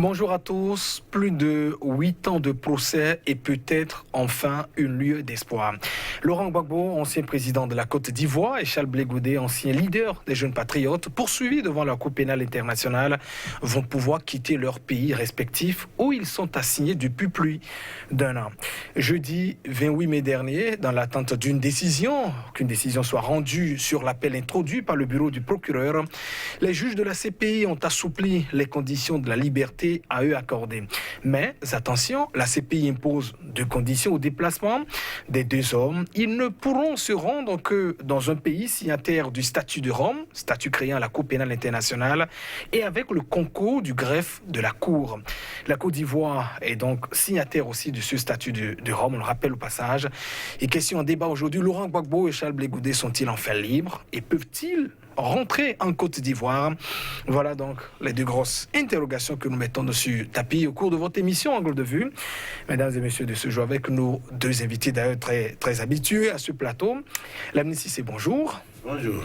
Bonjour à tous. Plus de 8 ans de procès et peut-être enfin une lueur d'espoir. Laurent Gbagbo, ancien président de la Côte d'Ivoire, et Charles Blé Goudé, ancien leader des jeunes patriotes, poursuivis devant la Cour pénale internationale, vont pouvoir quitter leur pays respectifs où ils sont assignés depuis plus d'un an. Jeudi 28 mai dernier, dans l'attente qu'une décision soit rendue sur l'appel introduit par le bureau du procureur, les juges de la CPI ont assoupli les conditions de la liberté à eux accordées. Mais attention, la CPI impose 2 conditions au déplacement des 2 hommes. Ils ne pourront se rendre que dans un pays signataire du statut de Rome, statut créant la Cour pénale internationale, et avec le concours du greffe de la Cour. La Côte d'Ivoire est donc signataire aussi de ce statut de Rome, on le rappelle au passage. Et question en débat aujourd'hui, Laurent Gbagbo et Charles Blé Goudé sont-ils enfin libres et peuvent-ils rentrer en Côte d'Ivoire? Voilà donc les 2 grosses interrogations que nous mettons dessus tapis au cours de votre émission Angle de Vue. Mesdames et messieurs, de ce jour avec nos 2 invités d'ailleurs très habitués à ce plateau. Lamine Cissé, bonjour. Bonjour.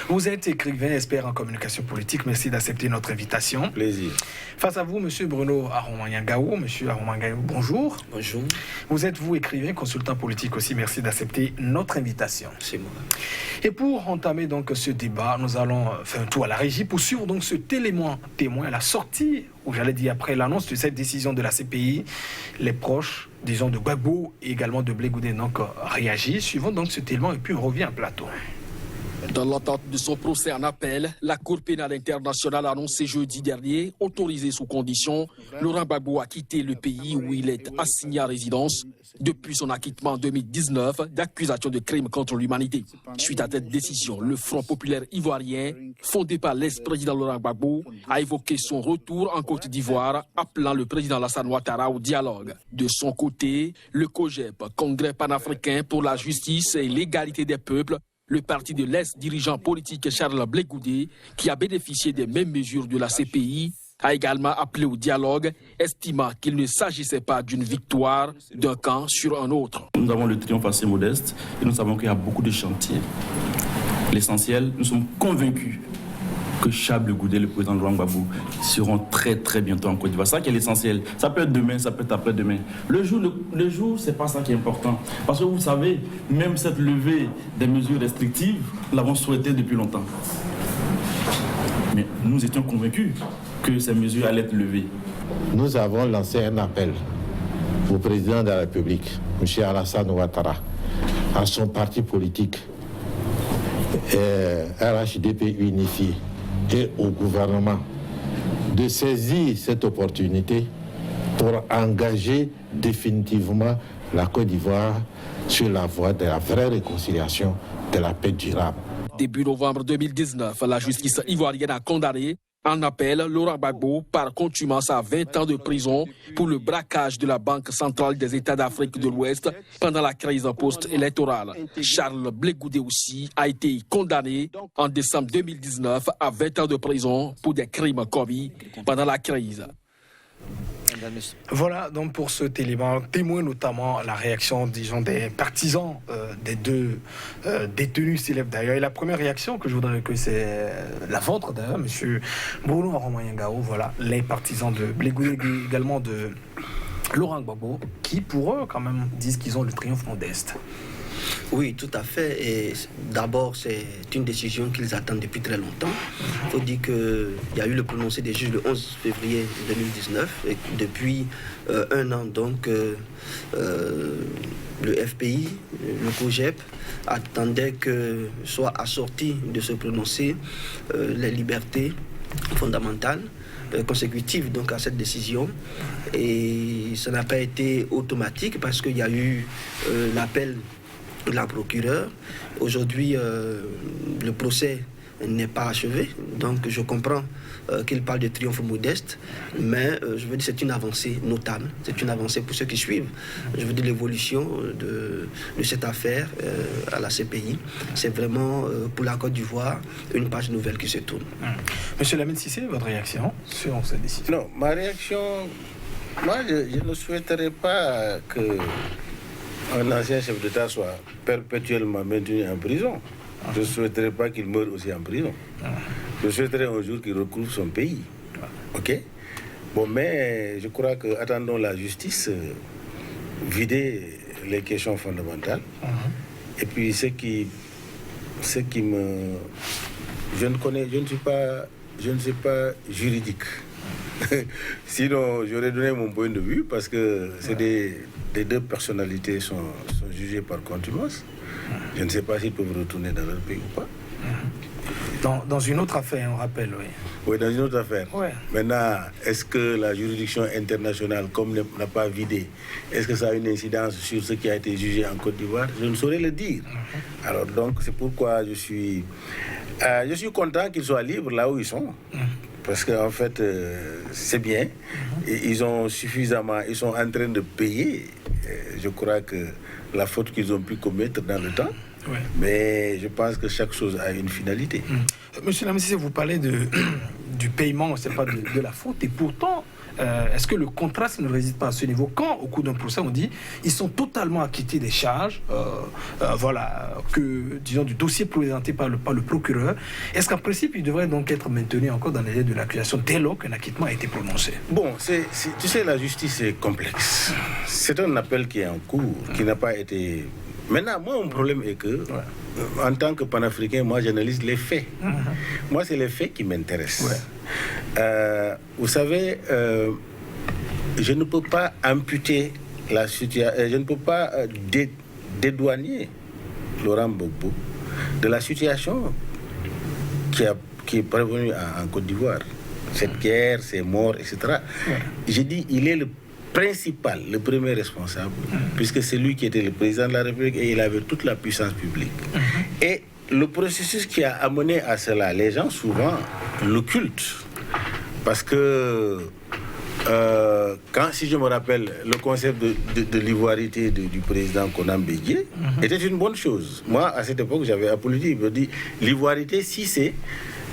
Vous êtes écrivain, expert en communication politique. Merci d'accepter notre invitation. Plaisir. Face à vous, monsieur Bruno Aromanyangaou. Monsieur Aromanyangaou, bonjour. Bonjour. Vous êtes, vous, écrivain, consultant politique aussi. Merci d'accepter notre invitation. C'est moi. Et pour entamer donc ce débat, nous allons faire un tour à la régie pour suivre donc ce témoin à la sortie, ou j'allais dire après l'annonce de cette décision de la CPI. Les proches, disons, de Gbagbo et également de Blé Goudé donc réagissent. Suivons donc ce témoin et puis on revient en plateau. Dans l'attente de son procès en appel, la Cour pénale internationale a annoncé jeudi dernier, autorisé sous condition, Laurent Gbagbo a quitté le pays où il est assigné à résidence depuis son acquittement en 2019 d'accusations de crimes contre l'humanité. Suite à cette décision, le Front populaire ivoirien, fondé par l'ex-président Laurent Gbagbo, a évoqué son retour en Côte d'Ivoire, appelant le président Alassane Ouattara au dialogue. De son côté, le COJEP, Congrès panafricain pour la justice et l'égalité des peuples, le parti de l'ex-dirigeant politique Charles Blé Goudé, qui a bénéficié des mêmes mesures de la CPI, a également appelé au dialogue, estimant qu'il ne s'agissait pas d'une victoire d'un camp sur un autre. Nous avons le triomphe assez modeste et nous savons qu'il y a beaucoup de chantiers. L'essentiel, nous sommes convaincus que Charles Blé Goudé et le président Laurent Gbagbo seront très bientôt en Côte d'Ivoire. C'est ça qui est l'essentiel. Ça peut être demain, ça peut être après-demain. Le jour, c'est pas ça qui est important. Parce que vous savez, même cette levée des mesures restrictives, nous l'avons souhaité depuis longtemps. Mais nous étions convaincus que ces mesures allaient être levées. Nous avons lancé un appel au président de la République, M. Alassane Ouattara, à son parti politique, RHDP unifié, et au gouvernement de saisir cette opportunité pour engager définitivement la Côte d'Ivoire sur la voie de la vraie réconciliation, de la paix durable. Début novembre 2019, la justice ivoirienne a condamné en appel Laurent Gbagbo par contumace à 20 ans de prison pour le braquage de la Banque centrale des États d'Afrique de l'Ouest pendant la crise post-électorale. Charles Blé Goudé aussi a été condamné en décembre 2019 à 20 ans de prison pour des crimes commis pendant la crise. Voilà donc pour ce témoin notamment la réaction, disons, des partisans des 2 détenus célèbres d'ailleurs. Et la première réaction que je voudrais que c'est la vôtre d'ailleurs, monsieur Bruno Aromanyangaou, voilà, les partisans de Blé Goudé également de Laurent Gbagbo, qui pour eux quand même disent qu'ils ont le triomphe modeste. Oui, tout à fait. Et d'abord, c'est une décision qu'ils attendent depuis très longtemps. Il faut dire qu'il y a eu le prononcé des juges le 11 février 2019. Et depuis 1 an, donc, le FPI, le COJEP, attendait que soit assorti de ce prononcé les libertés fondamentales consécutives donc à cette décision. Et ça n'a pas été automatique parce qu'il y a eu l'appel de la procureure. Aujourd'hui, le procès n'est pas achevé, donc je comprends qu'il parle de triomphe modeste, mais je veux dire c'est une avancée notable, c'est une avancée pour ceux qui suivent. Je veux dire l'évolution de cette affaire à la CPI, c'est vraiment pour la Côte d'Ivoire une page nouvelle qui se tourne. Monsieur Lamine Cissé, votre réaction sur cette décision? Non, ma réaction, moi je ne souhaiterais pas que un ancien chef d'État soit perpétuellement maintenu en prison. Je ne souhaiterais pas qu'il meure aussi en prison. Je souhaiterais un jour qu'il recouvre son pays. Ok? Bon, mais je crois que attendons la justice vider les questions fondamentales. Et puis ce qui me... Je ne suis pas juridique. Sinon, j'aurais donné mon point de vue parce que c'est les deux personnalités sont jugées par contumace. Je ne sais pas s'ils peuvent retourner dans leur pays ou pas. Dans une autre affaire, on rappelle, oui. Oui, dans une autre affaire. Ouais. Maintenant, est-ce que la juridiction internationale, comme n'a pas vidé, est-ce que ça a une incidence sur ce qui a été jugé en Côte d'Ivoire? Je ne saurais le dire. Alors donc, c'est pourquoi je suis content qu'ils soient libres là où ils sont. Parce qu'en fait, c'est bien. Et ils sont en train de payer, je crois que la faute qu'ils ont pu commettre dans le temps. Ouais. Mais je pense que chaque chose a une finalité. Monsieur Lamissé, vous parlez du paiement, c'est pas de la faute. Et pourtant, est-ce que le contraste ne réside pas à ce niveau? Quand, au cours d'un procès, on dit ils sont totalement acquittés des charges, disons, du dossier présenté par le procureur, est-ce qu'en principe, ils devraient donc être maintenus encore dans les délais de l'accusation dès lors qu'un acquittement a été prononcé? Bon, tu sais, la justice est complexe. C'est un appel qui est en cours, qui n'a pas été... Maintenant, moi, mon problème est que, en tant que panafricain, moi, j'analyse les faits. Moi, c'est les faits qui m'intéressent. Vous savez, je ne peux pas amputer la situation, je ne peux pas dédouaner Laurent Gbagbo de la situation qui est parvenue en Côte d'Ivoire. Cette guerre, ces morts, etc. J'ai dit, il est le principal, le premier responsable, puisque c'est lui qui était le président de la République et il avait toute la puissance publique. Et le processus qui a amené à cela, les gens souvent l'occultent. Parce que, si je me rappelle, le concept de l'ivoirité du président Konan Bédié était une bonne chose. Moi, à cette époque, j'avais applaudi. Il me dit, l'ivoirité, si c'est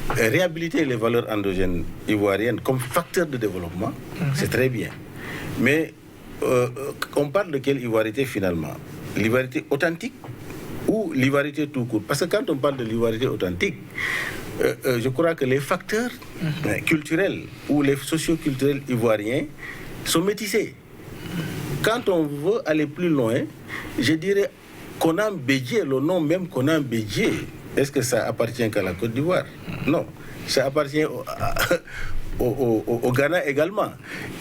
réhabiliter les valeurs endogènes ivoiriennes comme facteur de développement, c'est très bien. Mais on parle de quelle ivoirité finalement? L'ivoirité authentique ou l'ivoirité tout court? Parce que quand on parle de l'ivoirité authentique, je crois que les facteurs culturels ou les socio-culturels ivoiriens sont métissés. Quand on veut aller plus loin, je dirais Konan Bédié, le nom même Konan Bédié, est-ce que ça appartient qu'à la Côte d'Ivoire? Non, ça appartient au Ghana également.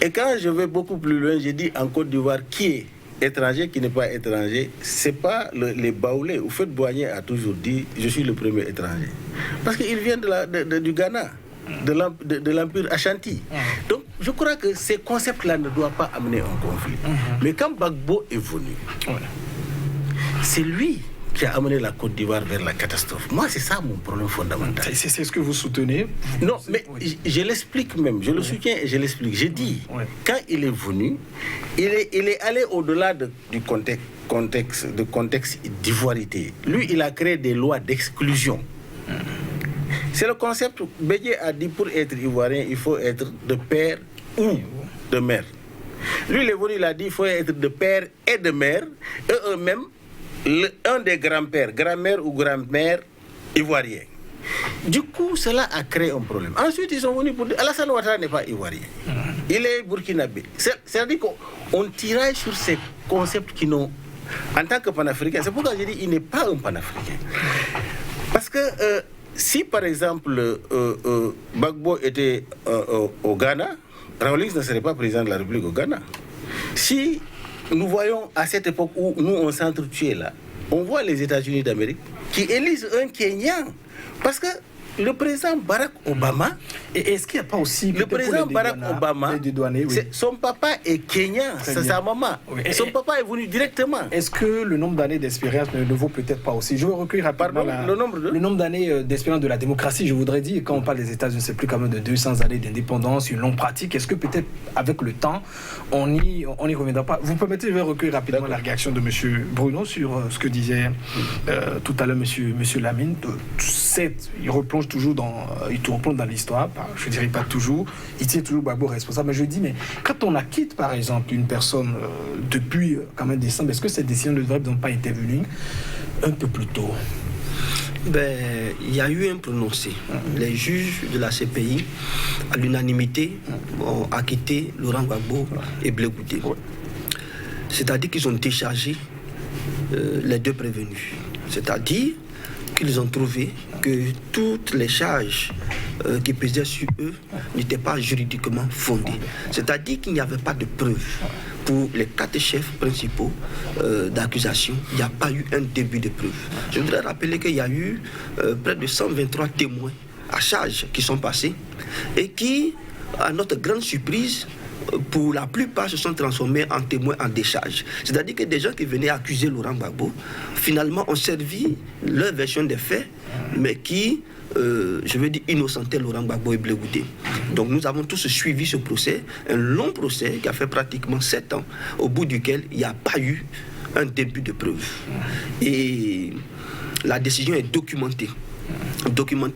Et quand je vais beaucoup plus loin, je dis en Côte d'Ivoire qui est étranger, qui n'est pas étranger, c'est pas les Baoulés. Houphouët-Boigny a toujours dit je suis le premier étranger. Parce qu'il vient du Ghana, de l'Empire Ashanti. Donc je crois que ces concepts-là ne doivent pas amener un conflit. Mais quand Gbagbo est venu, c'est lui qui a amené la Côte d'Ivoire vers la catastrophe. Moi, c'est ça mon problème fondamental. C'est ce que vous soutenez? Non, mais je l'explique même. Je le soutiens et je l'explique. J'ai dit, quand il est venu, il est allé au-delà du contexte d'ivoirité. Lui, il a créé des lois d'exclusion. C'est le concept. Bédié a dit, pour être ivoirien, il faut être de père ou de mère. Lui, il est venu, il a dit, il faut être de père et de mère, et eux-mêmes, un des grands-pères, grand-mère ou grand-mère ivoirien. Du coup, cela a créé un problème. Ensuite, ils sont venus pour dire Alassane Ouattara n'est pas ivoirien. Il est burkinabé. C'est-à-dire qu'on tiraille sur ces concepts qui n'ont... En tant que panafricain, c'est pourquoi j'ai dit il n'est pas un panafricain. Parce que si, par exemple, Gbagbo était au Ghana, Rawlings ne serait pas président de la République au Ghana. Si... Nous voyons à cette époque où nous on s'entretuait là, on voit les États-Unis d'Amérique qui élisent un Kenyan. Parce que le président Barack Obama... Et est-ce qu'il n'y a pas aussi... Le président Barack Obama, son papa est Kenyan, c'est sa maman. Oui. Son papa est venu directement. Est-ce que le nombre d'années d'expérience ne vaut peut-être pas aussi? Je vais recueillir rapidement le nombre d'années d'expérience de la démocratie, je voudrais dire. Quand on parle des États-Unis, c'est plus quand même de 200 années d'indépendance, une longue pratique. Est-ce que peut-être avec le temps, on n'y reviendra pas? Vous permettez, je vais recueillir rapidement la réaction de M. Bruno sur ce que disait tout à l'heure M. Lamine. Il replonge toujours dans l'histoire. Je dirais pas toujours, il tient toujours Gbagbo responsable, mais je dis, mais quand on acquitte par exemple une personne depuis quand même décembre, est-ce que cette décision ne devrait donc pas intervenir un peu plus tôt? Il y a eu un prononcé. Les juges de la CPI, à l'unanimité, ont acquitté Laurent Gbagbo et Blé Goudé. C'est-à-dire qu'ils ont déchargé les deux prévenus. C'est-à-dire qu'ils ont trouvé que toutes les charges qui pesaient sur eux n'étaient pas juridiquement fondées. C'est-à-dire qu'il n'y avait pas de preuves. Pour les 4 chefs principaux d'accusation, il n'y a pas eu un début de preuve. Je voudrais rappeler qu'il y a eu près de 123 témoins à charge qui sont passés et qui, à notre grande surprise, pour la plupart se sont transformés en témoins en décharge. C'est-à-dire que des gens qui venaient accuser Laurent Gbagbo, finalement ont servi leur version des faits, mais qui, je veux dire, innocentaient Laurent Gbagbo et Blé Goudé. Donc nous avons tous suivi ce procès, un long procès qui a fait pratiquement 7 ans, au bout duquel il n'y a pas eu un début de preuve. Et la décision est documentée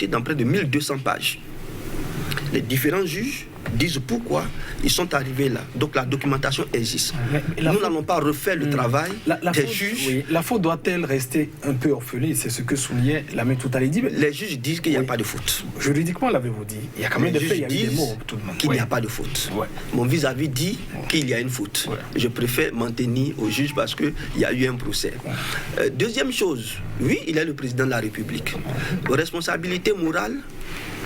dans près de 1200 pages. Les différents juges disent pourquoi ils sont arrivés là. Donc la documentation existe. Nous n'allons pas refaire le travail des juges. Oui. La faute doit-elle rester un peu orpheline? C'est ce que soulignait Lamine tout à l'heure dit. Les juges disent qu'il n'y a pas de faute. Juridiquement, l'avez-vous dit? Il y a quand même des faits, il y a eu des mots tout de même. Qu'il n'y a pas de faute. Mon vis-à-vis dit qu'il y a une faute. Je préfère m'en tenir au juge parce qu'il y a eu un procès. Deuxième chose, oui, il est le président de la République. Responsabilité morale,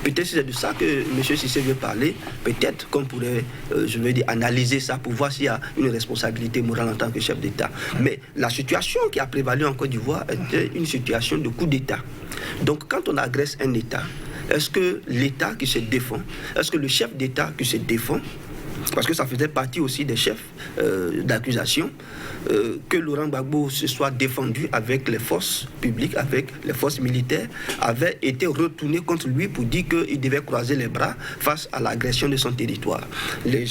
peut-être c'est de ça que M. Cissé veut parler. Peut-être qu'on pourrait, je veux dire, analyser ça pour voir s'il y a une responsabilité morale en tant que chef d'État. Mais la situation qui a prévalu en Côte d'Ivoire était une situation de coup d'État. Donc quand on agresse un État, est-ce que l'État qui se défend, est-ce que le chef d'État qui se défend, parce que ça faisait partie aussi des chefs d'accusation, que Laurent Gbagbo se soit défendu avec les forces publiques, avec les forces militaires, avait été retourné contre lui pour dire qu'il devait croiser les bras face à l'agression de son territoire. Les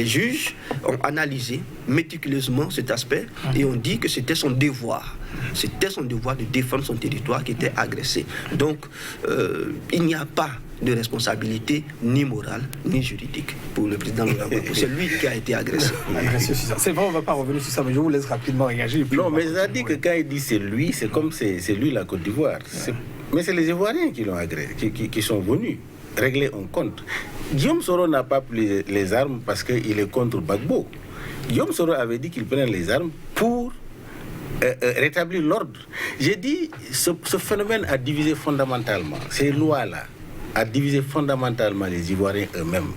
juges ont analysé méticuleusement cet aspect et ont dit que c'était son devoir. C'était son devoir de défendre son territoire qui était agressé. Donc, il n'y a pas de responsabilité ni morale ni juridique pour le président Laurent Gbagbo. C'est lui qui a été agressé. C'est vrai, on ne va pas revenir sur ça, mais je vous laisse rapidement réagir. Non, mais ça dit que quand il dit c'est lui, c'est comme c'est lui la Côte d'Ivoire. Mais c'est les Ivoiriens qui l'ont agressé, qui sont venus régler un compte. Guillaume Soro n'a pas pris les armes parce qu'il est contre Gbagbo. Guillaume Soro avait dit qu'il prenait les armes pour rétablir l'ordre. J'ai dit, ce phénomène a divisé fondamentalement, ces lois-là, a divisé fondamentalement les Ivoiriens eux-mêmes.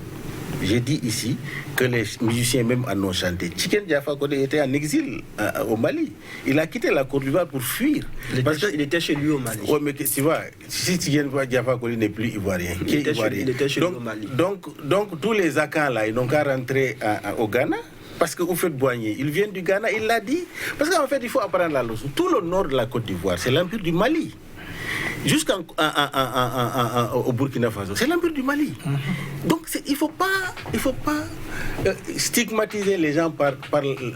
J'ai dit ici que les musiciens même en ont chanté. Tiken Diafa Kodé était en exil au Mali. Il a quitté la Côte d'Ivoire pour fuir. Il était chez lui au Mali. Oui, mais tu vois, si Tiken Diafa Kodé n'est plus ivoirien, il était chez lui au Mali. Donc tous les Akans là, ils n'ont qu'à rentrer au Ghana. Parce que Houphouët-Boigny, ils viennent du Ghana, il l'a dit. Parce qu'en fait, il faut apprendre la leçon. Tout le nord de la Côte d'Ivoire, c'est l'empire du Mali. Jusqu'au Burkina Faso, c'est l'empire du Mali. Donc il ne faut pas stigmatiser les gens par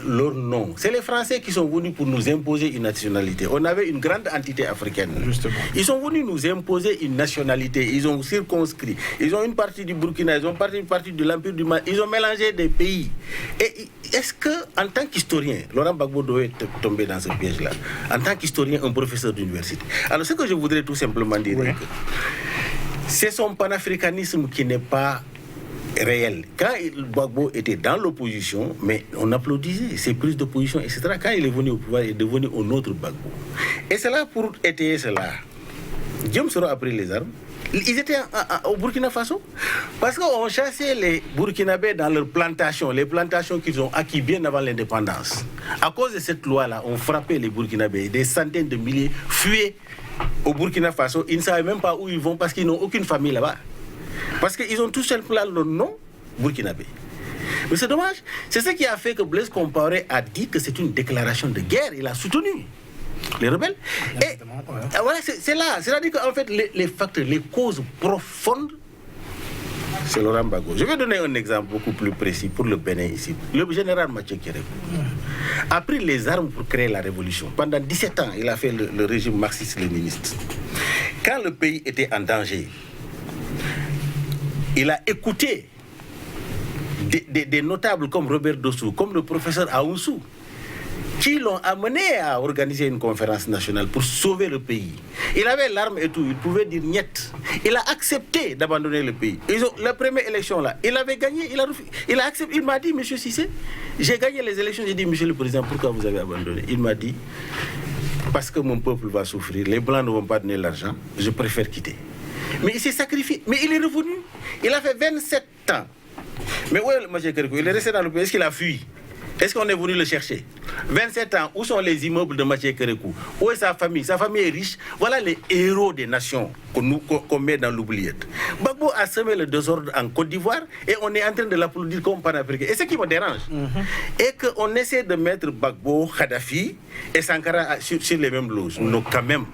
leur nom. C'est les Français qui sont venus pour nous imposer une nationalité. On avait une grande entité africaine. Justement. Ils sont venus nous imposer une nationalité. Ils ont circonscrit. Ils ont une partie du Burkina, ils ont une partie de l'empire du Mali. Ils ont mélangé des pays. Et est-ce que, en tant qu'historien, Laurent Gbagbo doit tomber dans ce piège-là? En tant qu'historien, un professeur d'université. Alors, ce que je voudrais tout simplement dire, c'est son panafricanisme qui n'est pas réel. Quand Gbagbo était dans l'opposition, mais on applaudissait ses prises de position, etc. Quand il est venu au pouvoir, il est devenu un autre Gbagbo. Et c'est là, pour étayer cela, Guillaume Soro a pris les armes. Ils étaient au Burkina Faso parce qu'on chassait les Burkinabés dans leurs plantations, les plantations qu'ils ont acquises bien avant l'indépendance. À cause de cette loi-là, on frappait les Burkinabés. Des centaines de milliers fuyaient au Burkina Faso. Ils ne savaient même pas où ils vont parce qu'ils n'ont aucune famille là-bas. Parce qu'ils ont tout simplement le nom burkinabé. Mais c'est dommage. C'est ce qui a fait que Blaise Compaoré a dit que c'est une déclaration de guerre. Il a soutenu les rebelles. Et voilà, c'est là. C'est-à-dire qu'en fait, les facteurs, les causes profondes, c'est Laurent Gbagbo. Je vais donner un exemple beaucoup plus précis pour le Bénin ici. Le général Mathieu Kérékou a pris les armes pour créer la révolution. Pendant 17 ans, il a fait le régime marxiste-léniniste. Quand le pays était en danger, il a écouté des notables comme Robert Dossou, comme le professeur Aoussou, qui l'ont amené à organiser une conférence nationale pour sauver le pays. Il avait l'arme et tout, il pouvait dire niet. Il a accepté d'abandonner le pays. La première élection là, il avait gagné, il a accepté. Il m'a dit, monsieur Cissé, j'ai gagné les élections. J'ai dit, monsieur le président, pourquoi vous avez abandonné? Il m'a dit, parce que mon peuple va souffrir, les blancs ne vont pas donner l'argent, je préfère quitter. Mais il s'est sacrifié, mais il est revenu. Il a fait 27 ans. Mais où est le Maché Kérékou? Il est resté dans le pays, est-ce qu'il a fui? Est-ce qu'on est venu le chercher? 27 ans, où sont les immeubles de Maché Kérékou? Où est sa famille? Sa famille est riche. Voilà les héros des nations qu'on met dans l'oubliette. Gbagbo a semé le désordre en Côte d'Ivoire et on est en train de l'applaudir comme panafricain. Et ce qui me dérange, est qu'on essaie de mettre Gbagbo, Kadhafi et Sankara sur les mêmes loges. Non, quand même.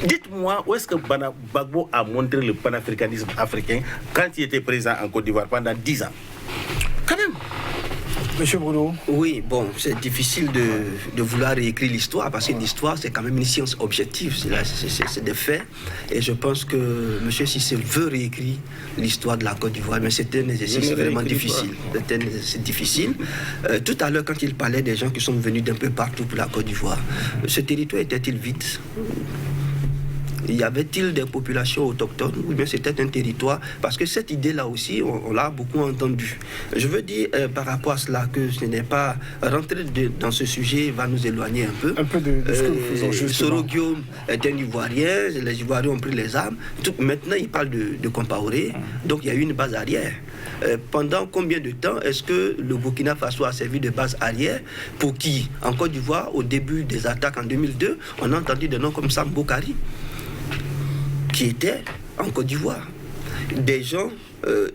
Dites-moi où est-ce que Gbagbo a montré le panafricanisme africain quand il était présent en Côte d'Ivoire pendant 10 ans? Quand même. Monsieur Bruno. Oui, bon, c'est difficile de vouloir réécrire l'histoire parce que l'histoire, c'est quand même une science objective. C'est des faits. Et je pense que M. Cissé veut réécrire l'histoire de la Côte d'Ivoire, mais c'est un exercice vraiment difficile. C'est difficile. Tout à l'heure, quand il parlait des gens qui sont venus d'un peu partout pour la Côte d'Ivoire, ce territoire était-il vide? Y avait-il des populations autochtones ou bien c'était un territoire? Parce que cette idée-là aussi, on l'a beaucoup entendue. Je veux dire par rapport à cela que ce n'est pas... Rentrer dans ce sujet va nous éloigner un peu. Un peu de ce que nous faisons justement. Soro Guillaume est un Ivoirien, les Ivoiriens ont pris les armes. Maintenant, il parle de Compaoré, donc il y a eu une base arrière. Pendant combien de temps est-ce que le Burkina Faso a servi de base arrière pour qui? En Côte d'Ivoire, au début des attaques en 2002, on a entendu des noms comme Sam Bokari, qui était en Côte d'Ivoire. Des gens,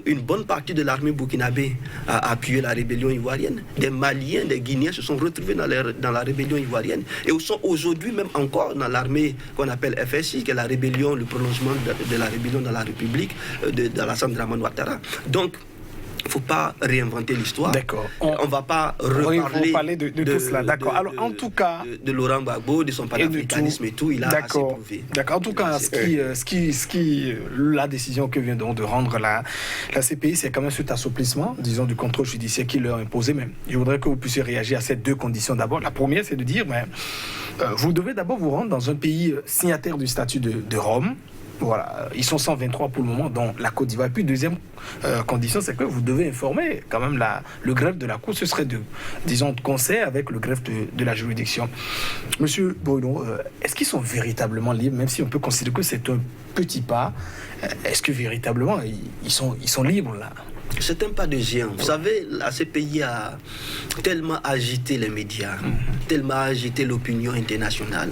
une bonne partie de l'armée burkinabé a appuyé la rébellion ivoirienne. Des Maliens, des Guinéens se sont retrouvés dans la rébellion ivoirienne et sont aujourd'hui même encore dans l'armée qu'on appelle FSI, qui est la rébellion, le prolongement de la rébellion dans la République d'Alassane Dramane Ouattara. Donc, il ne faut pas réinventer l'histoire. D'accord. On ne va pas reparler de tout cela. D'accord. Alors, en tout cas... De Laurent Gbagbo, de son panafricanisme et tout, il a assez prouvé. D'accord. En tout cas, la décision que vient donc de rendre la CPI, c'est quand même cet assouplissement, disons, du contrôle judiciaire qui leur imposait même. Je voudrais que vous puissiez réagir à ces deux conditions. D'abord, la première, c'est de dire, vous devez d'abord vous rendre dans un pays signataire du statut de Rome. Voilà, ils sont 123 pour le moment dans la Côte d'Ivoire. Puis deuxième condition, c'est que vous devez informer quand même le greffe de la Cour. Ce serait de concert avec le greffe de la juridiction. Monsieur Bruno, est-ce qu'ils sont véritablement libres, même si on peut considérer que c'est un petit pas? Est-ce que véritablement ils sont libres là? C'est un pas de géant. Vous savez, la CPI a tellement agité les médias, tellement agité l'opinion internationale.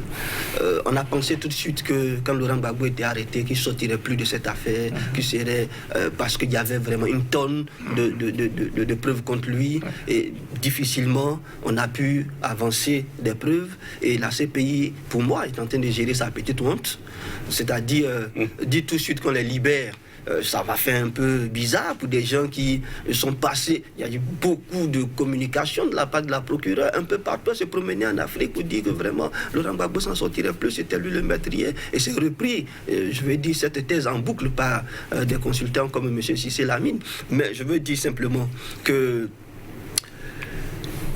On a pensé tout de suite que quand Laurent Gbagbo était arrêté, qu'il ne sortirait plus de cette affaire, qu'il serait... parce qu'il y avait vraiment une tonne de preuves contre lui. Et difficilement, on a pu avancer des preuves. Et la CPI, pour moi, est en train de gérer sa petite honte. C'est-à-dire, dit tout de suite qu'on les libère. Ça va faire un peu bizarre pour des gens qui sont passés. Il y a eu beaucoup de communication de la part de la procureure un peu partout, se promener en Afrique pour dire que vraiment Laurent Gbagbo s'en sortirait plus, c'était lui le maîtrier. Et c'est repris, je vais dire, cette thèse en boucle par des consultants comme M. Cissé Lamine. Mais je veux dire simplement que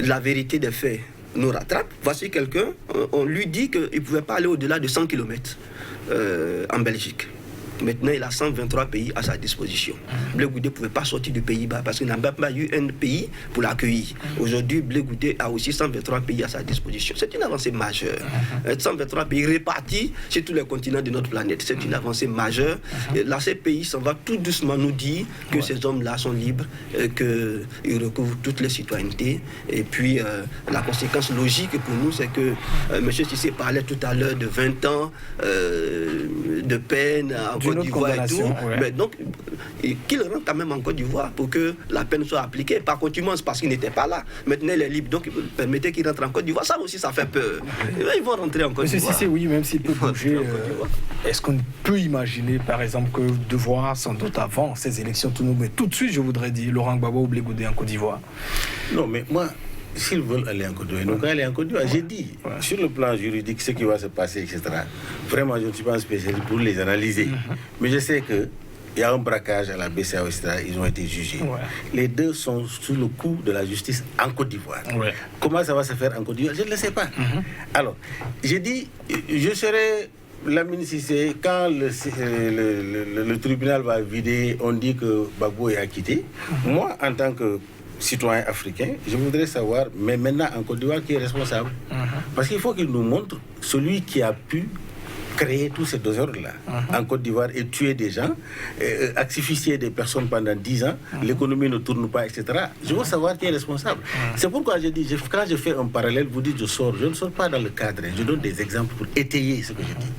la vérité des faits nous rattrape. Voici quelqu'un, on lui dit qu'il ne pouvait pas aller au-delà de 100 km en Belgique. Maintenant, il a 123 pays à sa disposition. Blé Goudé ne pouvait pas sortir du Pays-Bas parce qu'il n'a même pas eu un pays pour l'accueillir. Aujourd'hui, Blé Goudé a aussi 123 pays à sa disposition. C'est une avancée majeure. 123 pays répartis sur tous les continents de notre planète. C'est une avancée majeure. Et là, ces pays s'en va tout doucement nous dire que ces hommes-là sont libres, qu'ils recouvrent toutes les citoyennetés. Et puis, la conséquence logique pour nous, c'est que M. Cissé parlait tout à l'heure de 20 ans de peine en Côte d'Ivoire et tout. Ouais. Mais donc, qu'il rentre quand même en Côte d'Ivoire pour que la peine soit appliquée. Par contumace, parce qu'il n'était pas là. Maintenant, il est libre. Donc, permettez qu'il rentre en Côte d'Ivoire. Ça aussi, ça fait peur. Ils vont rentrer en Côte d'Ivoire. Si c'est oui, même s'il peut bouger. Est-ce qu'on peut imaginer, par exemple, que de voir sans doute avant ces élections, mais tout de suite, je voudrais dire, Laurent Gbagbo ou Blé Goudé en Côte d'Ivoire? Non, mais moi, s'ils veulent aller en Côte d'Ivoire, donc aller en Côte d'Ivoire, j'ai dit, sur le plan juridique, ce qui va se passer, etc. Vraiment, je ne suis pas un spécialiste pour les analyser. Mais je sais que il y a un braquage à la BCEAO, etc. Ils ont été jugés. Ouais. Les deux sont sous le coup de la justice en Côte d'Ivoire. Ouais. Comment ça va se faire en Côte d'Ivoire? Je ne le sais pas. Alors, j'ai dit, je serai Lamine Cissé, quand le tribunal va vider, on dit que Gbagbo est acquitté. Moi, en tant que citoyen africain, je voudrais savoir, mais maintenant en Côte d'Ivoire, qui est responsable? Parce qu'il faut qu'il nous montre celui qui a pu créer tous ces désordres-là en Côte d'Ivoire et tuer des gens, asphyxier des personnes pendant 10 ans, l'économie ne tourne pas, etc. Je veux savoir qui est responsable. C'est pourquoi je dis, quand je fais un parallèle, vous dites je ne sors pas dans le cadre, je donne des exemples pour étayer ce que je dis.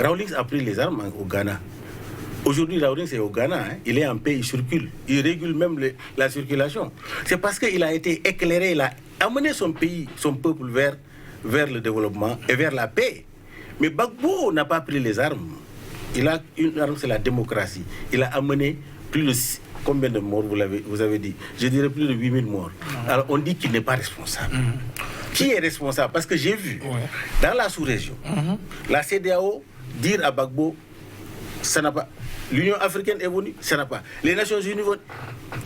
Rawlings a pris les armes au Ghana. Aujourd'hui, Rawlings est au Ghana, hein. Il est en paix, il circule, il régule même la circulation. C'est parce qu'il a été éclairé, il a amené son pays, son peuple vers le développement et vers la paix. Mais Gbagbo n'a pas pris les armes. Il a une arme, c'est la démocratie. Il a amené plus de... Combien de morts vous avez dit? Je dirais plus de 8000 morts. Alors on dit qu'il n'est pas responsable. Qui est responsable? Parce que j'ai vu, dans la sous-région, la CEDEAO dire à Gbagbo, ça n'a pas... L'Union africaine est venue, ça n'a pas. Les Nations unies vont...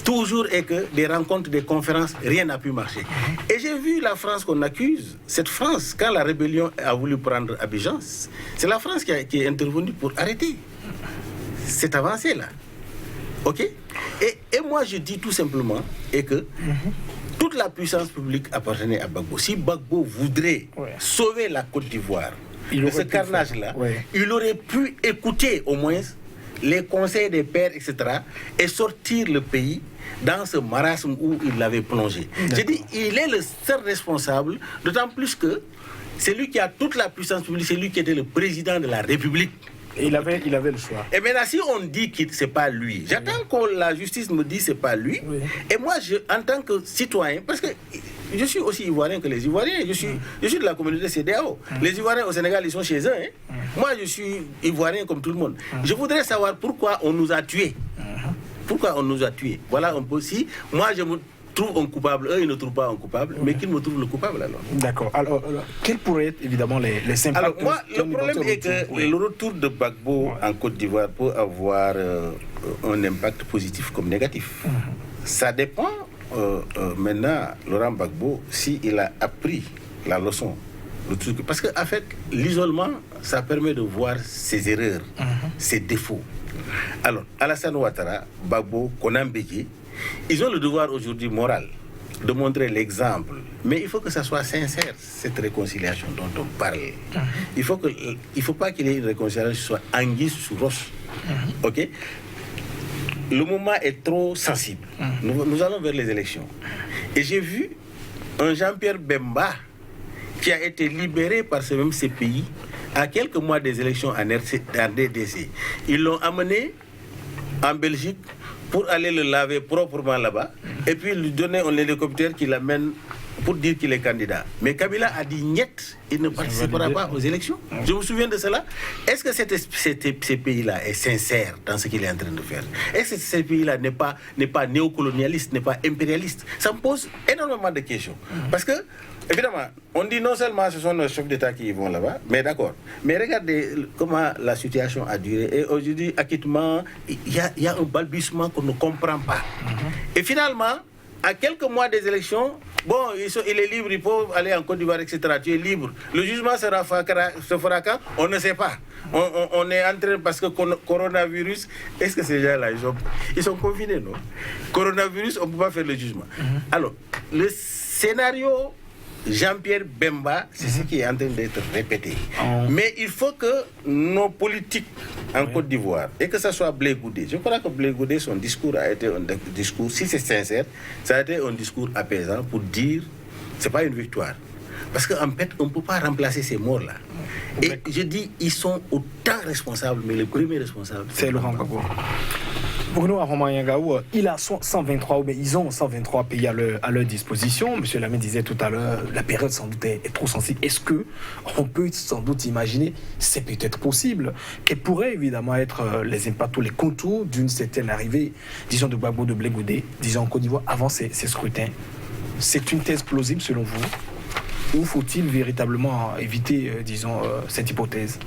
Toujours est que des rencontres, des conférences, rien n'a pu marcher. Et j'ai vu la France qu'on accuse. Cette France, quand la rébellion a voulu prendre Abidjan, c'est la France qui est intervenue pour arrêter cette avancée-là. OK? Et moi, je dis tout simplement que toute la puissance publique appartenait à Gbagbo. Si Gbagbo voudrait sauver la Côte d'Ivoire de ce carnage-là, il aurait pu écouter au moins les conseils des pères, etc., et sortir le pays dans ce marasme où il l'avait plongé. J'ai dit, il est le seul responsable, d'autant plus que c'est lui qui a toute la puissance publique, c'est lui qui était le président de la République. Et il avait le choix. Et maintenant, si on dit que ce n'est pas lui, j'attends que la justice me dise que ce n'est pas lui. Et moi, en tant que citoyen, parce que je suis aussi ivoirien que les Ivoiriens, je suis de la communauté CEDEAO. Les Ivoiriens au Sénégal, ils sont chez eux. Hein. Moi, je suis ivoirien comme tout le monde. Je voudrais savoir pourquoi on nous a tués. Pourquoi on nous a tués? Voilà un peu si moi je me trouve un coupable, eux ils ne trouvent pas un coupable, mais qu'ils me trouvent le coupable alors. D'accord. Alors, quels pourraient être évidemment les impacts? Alors moi, le problème est que le retour de Gbagbo en Côte d'Ivoire peut avoir un impact positif comme négatif. Ça dépend maintenant, Laurent Gbagbo, s'il a appris la leçon. Parce qu'en fait, l'isolement, ça permet de voir ses erreurs, ses défauts. Alors, Alassane Ouattara, Gbagbo, Konan Bédié, ils ont le devoir aujourd'hui moral de montrer l'exemple. Mais il faut que ça soit sincère, cette réconciliation dont on parle. Il ne faut pas qu'il y ait une réconciliation qui soit anguille sous roche. OK? Le moment est trop sensible. Nous allons vers les élections. Et j'ai vu un Jean-Pierre Bemba qui a été libéré par ce même CPI à quelques mois des élections en RDC. Ils l'ont amené en Belgique pour aller le laver proprement là-bas et puis lui donner un hélicoptère qui l'amène pour dire qu'il est candidat. Mais Kabila a dit niet, il ne participera pas aux élections. Je me souviens de cela. Est-ce que ce pays-là est sincère dans ce qu'il est en train de faire? Est-ce que ce pays-là n'est pas néocolonialiste, n'est pas impérialiste? Ça me pose énormément de questions. Parce que, évidemment, on dit non seulement ce sont nos chefs d'État qui y vont là-bas, mais d'accord. Mais regardez comment la situation a duré. Et aujourd'hui, acquittement, il y a un balbutiement qu'on ne comprend pas. Et finalement, à quelques mois des élections, bon, il est libre, il peut aller en Côte d'Ivoire, etc. Tu es libre. Le jugement se fera quand? On ne sait pas. On est en train, parce que coronavirus, est-ce que ces gens-là, ils sont confinés, non? Coronavirus, on ne peut pas faire le jugement. Alors, le scénario Jean-Pierre Bemba, c'est ce qui est en train d'être répété. Mais il faut que nos politiques en Côte d'Ivoire, et que ce soit Blé Goudé, je crois que Blé Goudé, son discours a été un discours, si c'est sincère, ça a été un discours apaisant pour dire, c'est pas une victoire. Parce qu'en fait, on ne peut pas remplacer ces morts-là. Et je dis, ils sont autant responsables, mais le premier responsable, c'est Laurent Gbagbo. Bruno Aromayangaou, il a 123, mais ils ont 123 pays à leur disposition. Monsieur Lamine disait tout à l'heure, la période sans doute est trop sensible. Est-ce qu'on peut sans doute imaginer, c'est peut-être possible, quels pourraient évidemment être les impacts ou les contours d'une certaine arrivée, disons de Gbagbo, de Blé Goudé, disons en Côte d'Ivoire, avant ces scrutins? C'est une thèse plausible selon vous? Ou faut-il véritablement éviter, disons, cette hypothèse?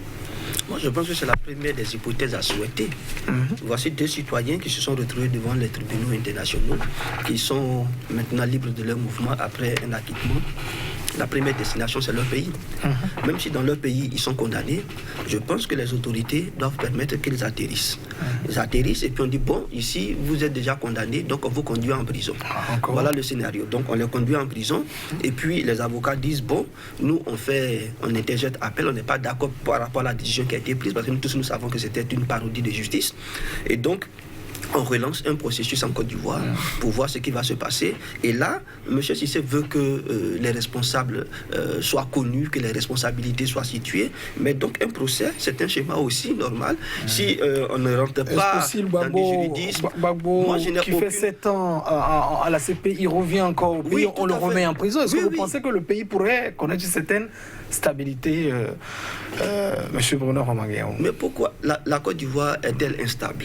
Moi, je pense que c'est la première des hypothèses à souhaiter. Voici 2 citoyens qui se sont retrouvés devant les tribunaux internationaux, qui sont maintenant libres de leur mouvement après un acquittement. La première destination, c'est leur pays. Même si dans leur pays, ils sont condamnés, je pense que les autorités doivent permettre qu'ils atterrissent. Ils atterrissent et puis on dit, bon, ici, vous êtes déjà condamnés, donc on vous conduit en prison. Voilà le scénario. Donc on les conduit en prison et puis les avocats disent, bon, nous, on interjette appel, on n'est pas d'accord par rapport à la décision qui a été prise, parce que nous tous, nous savons que c'était une parodie de justice. Et donc, on relance un processus en Côte d'Ivoire pour voir ce qui va se passer. Et là, M. Cissé veut que les responsables soient connus, que les responsabilités soient situées. Mais donc un procès, c'est un schéma aussi normal. Si on ne rentre pas dans des juridismes... Gbagbo, qui fait 7 ans à la CPI, il revient encore au pays, on le remet en prison. Est-ce que vous pensez que le pays pourrait connaître une certaine stabilité, M. Bruno Romanguéon? Mais pourquoi la Côte d'Ivoire est-elle instable?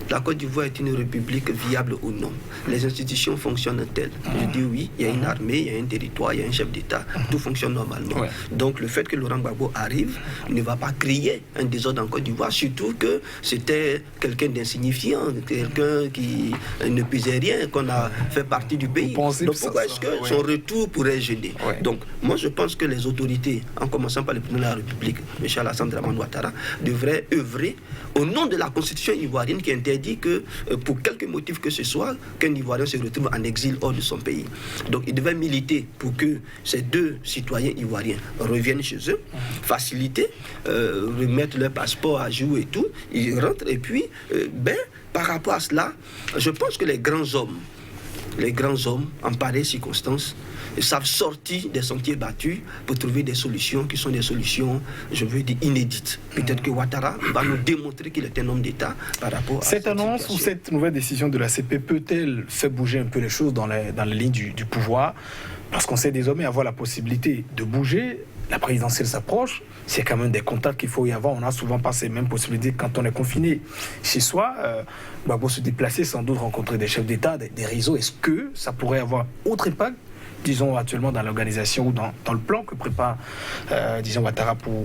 La Côte d'Ivoire est une république viable ou non? Les institutions fonctionnent-elles? Je dis oui, il y a une armée, il y a un territoire, il y a un chef d'État, tout fonctionne normalement. Donc le fait que Laurent Gbagbo arrive ne va pas créer un désordre en Côte d'Ivoire, surtout que c'était quelqu'un d'insignifiant, quelqu'un qui ne pesait rien, qu'on a fait partie du pays. Donc pourquoi est-ce que son retour pourrait gêner? Donc moi je pense que les autorités, en commençant par le président de la République, M. Alassane Dramane Ouattara, devraient œuvrer au nom de la constitution ivoirienne qui interdit que, pour quelque motif que ce soit, qu'un Ivoirien se retrouve en exil hors de son pays. Donc il devait militer pour que ces 2 citoyens ivoiriens reviennent chez eux, faciliter, remettre leur passeport à jour et tout, ils rentrent et puis, par rapport à cela, je pense que les grands hommes, en pareille circonstance, savent sortir des sentiers battus pour trouver des solutions qui sont des solutions, je veux dire, inédites. Peut-être que Ouattara va nous démontrer qu'il est un homme d'État par rapport à cette annonce situation. Ou cette nouvelle décision de la CP peut-elle faire bouger un peu les choses dans les lignes du pouvoir? Parce qu'on sait désormais avoir la possibilité de bouger. La présidentielle s'approche, c'est quand même des contacts qu'il faut y avoir. On a souvent pas ces mêmes possibilités quand on est confiné chez soi. Gbagbo se déplacer, sans doute rencontrer des chefs d'État, des réseaux. Est-ce que ça pourrait avoir autre impact, disons actuellement dans l'organisation ou dans le plan que prépare, disons, Ouattara pour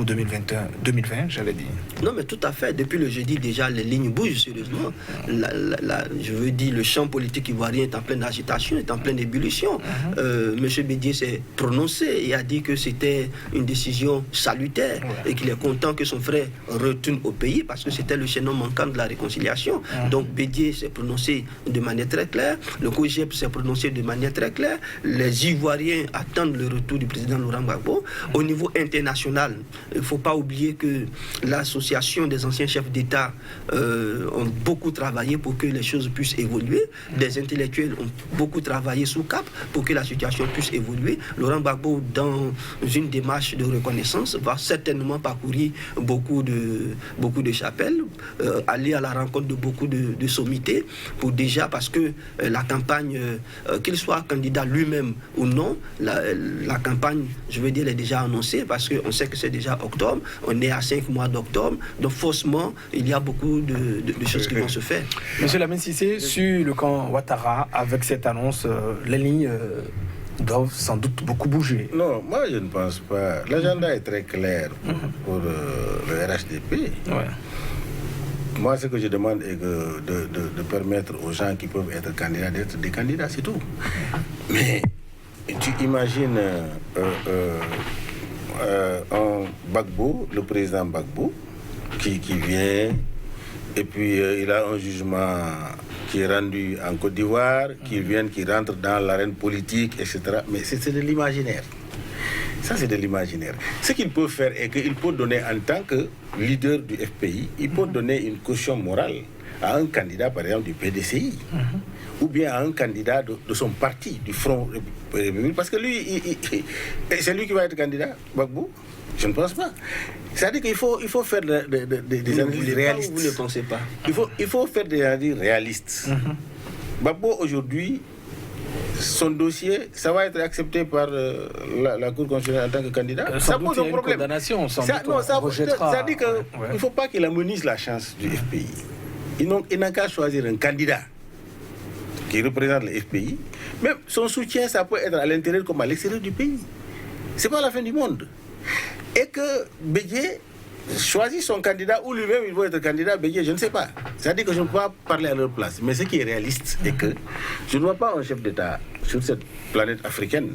2020, j'allais dire? Non, mais tout à fait. Depuis le jeudi, déjà, les lignes bougent sérieusement. Je veux dire, le champ politique ivoirien est en pleine agitation, est en pleine ébullition. M. Bédié s'est prononcé et a dit que c'était une décision salutaire et qu'il est content que son frère retourne au pays parce que c'était le chaînon manquant de la réconciliation. Donc Bédié s'est prononcé de manière très claire, le COJEP s'est prononcé de manière très claire. Les Ivoiriens attendent le retour du président Laurent Gbagbo. Au niveau international, il ne faut pas oublier que l'association des anciens chefs d'État ont beaucoup travaillé pour que les choses puissent évoluer. Les intellectuels ont beaucoup travaillé sous cap pour que la situation puisse évoluer. Laurent Gbagbo, dans une démarche de reconnaissance, va certainement parcourir beaucoup de chapelles, aller à la rencontre de beaucoup de sommités, pour déjà, parce que la campagne, qu'il soit candidat lui-même ou non, la campagne, je veux dire, elle est déjà annoncée parce qu'on sait que c'est déjà octobre, on est à 5 mois d'octobre, donc forcément, il y a beaucoup de choses qui vont se faire. Monsieur Lamine Cissé, sur le camp Ouattara, avec cette annonce, les lignes doivent sans doute beaucoup bouger. Non, moi je ne pense pas. L'agenda est très clair pour le RHDP. Moi, ce que je demande est de permettre aux gens qui peuvent être candidats d'être des candidats, c'est tout. Mais tu imagines un Gbagbo, le président Gbagbo, qui vient, et puis il a un jugement qui est rendu en Côte d'Ivoire, qui rentre dans l'arène politique, etc. Mais c'est de l'imaginaire. Ça, c'est de l'imaginaire. Ce qu'il peut faire est qu'il peut donner, en tant que leader du FPI, il peut donner une caution morale à un candidat, par exemple, du PDCI, ou bien à un candidat de son parti, du Front Républicain. Parce que lui, c'est lui qui va être candidat, Gbagbo? Je ne pense pas. C'est-à-dire qu'il faut faire des analyses réalistes. Vous ne pensez pas? Il faut faire des analyses réalistes. Gbagbo, aujourd'hui, son dossier, ça va être accepté par la Cour constitutionnelle en tant que candidat. Ça pose un problème. C'est-à-dire qu'il ne faut pas qu'il amenuise la chance du FPI. Il n'a qu'à choisir un candidat qui représente le FPI. Mais son soutien, ça peut être à l'intérieur comme à l'extérieur du pays. Ce n'est pas la fin du monde. Et que Bédié choisi son candidat ou lui-même il veut être candidat, Bégué, je ne sais pas. C'est-à-dire que je ne peux pas parler à leur place. Mais ce qui est réaliste est que je ne vois pas un chef d'État sur cette planète africaine